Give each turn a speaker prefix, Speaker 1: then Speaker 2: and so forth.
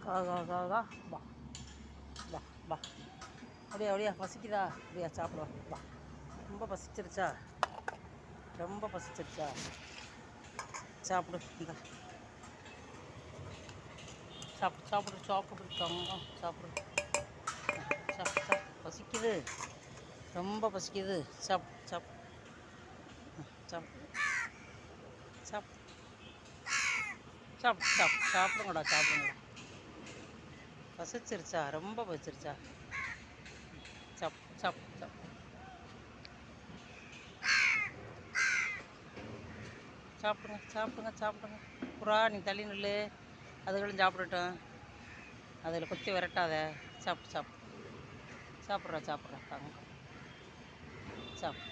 Speaker 1: கா கா கா கா வா வா வா. அப்படியா அப்படியா பசிக்குதா? அப்படியா சாப்பிடுவா வா. ரொம்ப பசிச்சிருச்சா? ரொம்ப பசிச்சிருச்சா? சாப்பிடு. இந்த சாப்பிடு சாப்பிடு சாப்பிடு தங்கம் சாப்பிடு. சாப்பிடு சாப்பிடு. பசிக்குது, ரொம்ப பசிக்குது. சாப்பிடு சாப்பிடு சாப்பிடு சாப்பிடு சாப்பிடு சாப்பிடு சாப்பிடுங்கடா சாப்பிடுங்கடா. பசிச்சிருச்சா? ரொம்ப பசிச்சிருச்சா? சாப்பிடு சாப்பிடு சாப்பிடு சாப்பிடுங்க சாப்பிடுங்க சாப்பிடுங்க. புறா நீ தள்ளி நில்லு, அதுகளும் சாப்பிடட்டும். அதில் கொத்தி விரட்டாத. சாப்பிடு சாப்பிடு சாப்பிட்றா சாப்பிட்றா தங்கம் சாப்பிடு.